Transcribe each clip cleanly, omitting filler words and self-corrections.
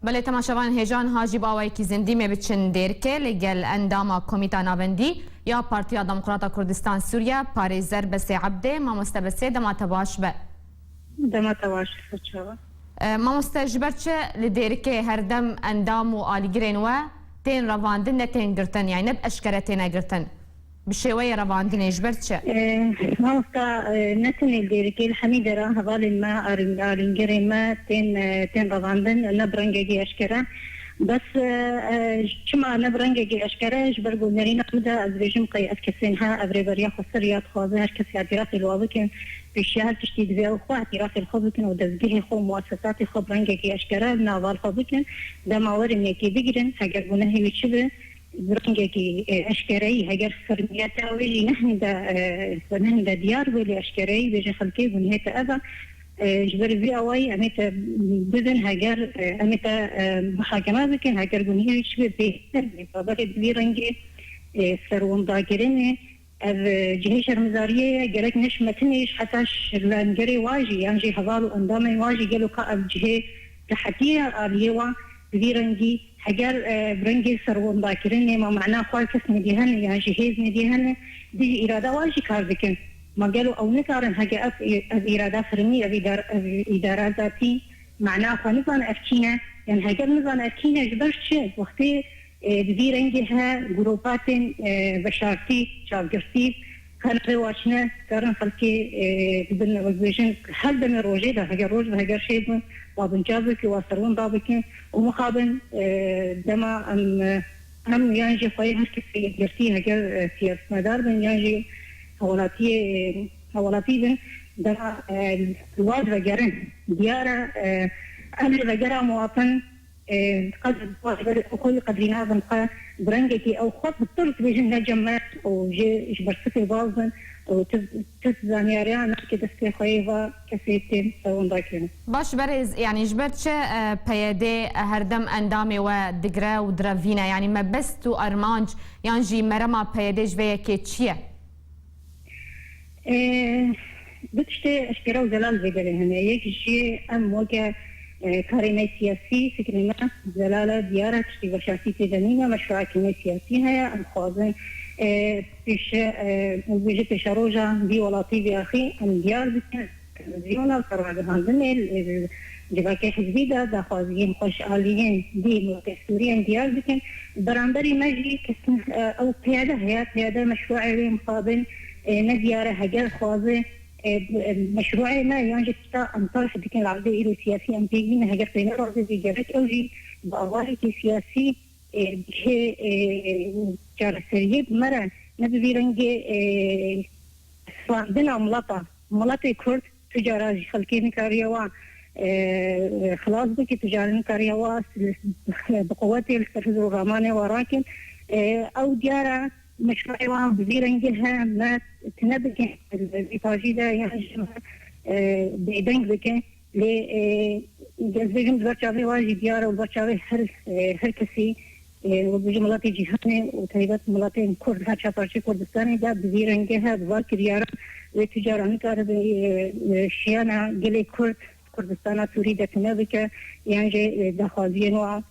بله تماشاوان هیجان هاجی باوی کی زندی می بچن دیرکه لگل اندام کمیته ناوندی یا پارتیا دموکراتا کردستان سوریا پاریزر بسی عبده ما مستبسه دما تباش به دما تباش سچوا ما مستجبرچه لدیرکه هر دم اندام و آلیگرین و تین رواندن نتین گرتن یعنی نب اشکرتین گرتن بشوي رواندن اجبرتش ما مستا نتن الديركي الحميد راه هذال الماء ارنجري ما تين رواندن نبرنجي اشكره بس شما نبرنجي اشكره جبرغو نرينا مدا ازريجم قي اسكسينها افريبريا خسريات خوازه هركس اعتراف الواضح في الشهر تشتي دبي وخو اعتراف الخوبكن ودزجيه خو مؤسسات خو برنجي اشكره ناضال خوبكن دما ورني كي بيجرن هجربونه هي وتشبه برنجي اشكري هجر فرمياتا ويجي نحن دا ديار ويلي اشكري بيجي خلكي ونهيتا ابا جبر في اوي اميتا بدن هجر اميتا محاكمه بكن هجر ونهي يشبه بيه فبرد بيرنجي سرون ضاقريني جهيش المزارية جالك نش متنيش حتى لانجري واجي يعني هذالو اندامي واجي قالوا كأب جهي تحتية اليوا بيرنجي هجر برنجي سرون ضاقريني ما معناه خوال كس مديهن يعني جهيز مديهن دي إرادة واجي كار بكن ما قالوا أو نكارن هجا أف إرادة فرمي أف إدارة ذاتي معناه خو نظام أفكينا يعني هجر نظام أفكينا جبرش وقتي بيرنجها جروبات بشارتي شافجرتي كان رواشنا كارن خلكي بدنا وزيجن هل بن روجي ده هجر روج ده هجر شيء بابن جابك واسرون بابك ومخابن دما أم يانجي خوي هركي جرتي هجر سياس مدار بن يانجي حوالاتي بن دما الواد وجرن ديارة أهل وجرا مواطن قد أقول قدرنا بنقى برنجتي أو خط بالطرق بيجن نجمات أو جي برسكي بازن أو تزانياريان كده في خيبة كسيتين سوون ذاكرين. باش برز يعني جبرتش بيدي هردم أندامي ودقرا ودرافينا يعني ما بس تو أرمانج يعني جي مرما بيدي جوية كيتشيا. بتشتي أشكرا وزلال بيدري هنا يكشي أم وجه كاريمة سياسي فكرنا زلالة ديارة تشتي بشاسي تدنينا مشروع كلمة سياسي هي أم خوازن فيش وجه تشاروجا دي ولاتي بأخي أم ديار بكن زيونا القرار هندن جباكي حزبيدا دا خوازين خوش آليين دي ملك سوريين ديار بكن برانبري مجي كسن أو قيادة مشروع مقابل نديارة هجر خوازة مشروعي ما ينجح أمطار حدكين العرضي إلو سياسي أمتيجين هجر فينا رأسي في جارك أوجي بأواري سياسي بشي جار سريب مرة نبي رنجي عندنا ملاطة كرد تجارة خلقين كاريوا خلاص بكي تجارين كاريوا بقواتي التفزر الرماني وراكن أو ديارة مشروعي وان بزيرنجها ما تنبكي الإطاجيدة يعني بيدنج بكي لجزيجم زبرشاوي واجي ديارة وزبرشاوي هر كسي وبجملاتي جيهاني وتهيبات ملاتي كرد هاتشا بارشي كردستاني دا بزيرنجها بواكي ديارة وتجارة نكار بشيانا قلي كردستانا تريد تنبكي يعني دخازين و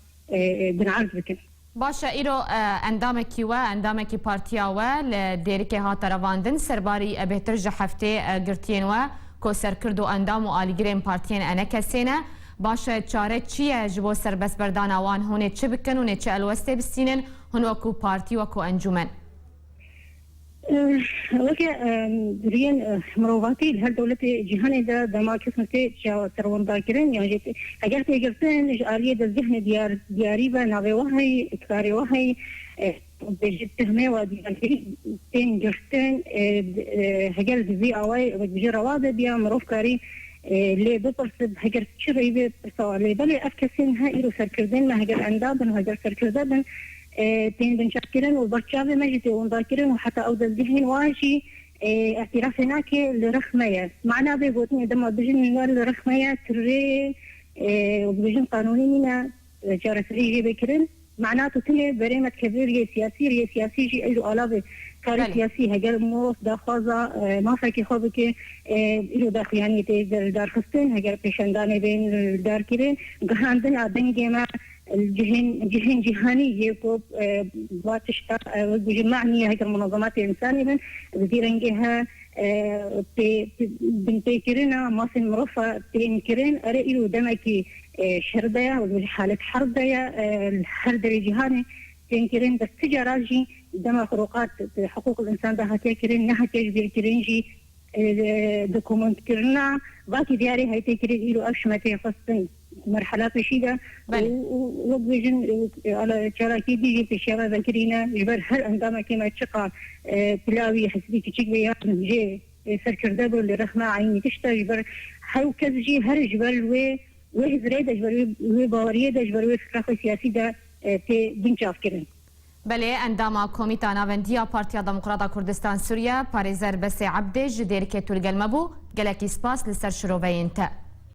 بنعرض بكي باشا ایرو اندامکی و اندامکی پارتیا و لدیرکی هات رواندن سرباری بهتر جحفته گرتین و کو سرکرد و اندام و آلیگرین پارتین انا کسینه باشا چاره چیه جبو سر بس بردان آوان هونه چه بکن هونه چه الوسته بسینن هون وکو پارتی وکو انجومن وكي دريان مرواتي لهر دولة جهاني دا دما كسنتي تروان ذاكرين يعني اگر تيجرتين آلية دا الذهن دياري با ناوي وهي اكتاري وهي بجد تهمي وديانتي تين جرتين هجر بزي اواي وبجي روادة بيا مروف كاري اللي بطرسب هجر تشري بسوا اللي بالي افكسين هايرو سركردين ما هجر اندابن وهجر سركردابن تين بنشكلن وبرشاوي مجدي ونذاكرن وحتى أود الذهن واجي اعتراف هناك لرخمية معنا بيقولون عندما بيجن لرخمية تري وبيجن قانونينا جارة ريجي بكرن معناته تنه بريمت كبير سياسي جي إلو آلاف كاري سياسي هجر موف داخوزا ما فكي خوبك إلو داخل يعني دار خستن هجر بيشنداني بين دار كده جهاندن عدن جماع الجهن جهاني يكوب باتشتا وجمعني هيك المنظمات الإنسانية من بديرنجها بنتكرنا ما في مرفع تنكرين أريلو دمكي شرديا وحالة حرديا الحردري جهاني تنكرين بس تجاراجي دم خروقات حقوق الإنسان ده هتكرين نها تجبر كرينجي دوكومنت كرنا باقي دياري هاي تكرين إلو أشمتين فصل مرحلات شيدة وبيجن على شراكي ديجي في الشارع ذكرينا جبر هل عندما كما تشقى تلاوي حسبي كتشك بيان جي سركردابو اللي رخمة عيني تشتا جبر حيو كزجي هر جبر وي زريدة جبر وي باورية جبر وي فكرة سياسي دا تي بنشاف كرن بله اندام کمیته ناوندیا پارتیا دموکراتا کردستان سوریه پاریزر بس عبدی جدیر که تولگل مبو گلکی سپاس لسر شروعین تا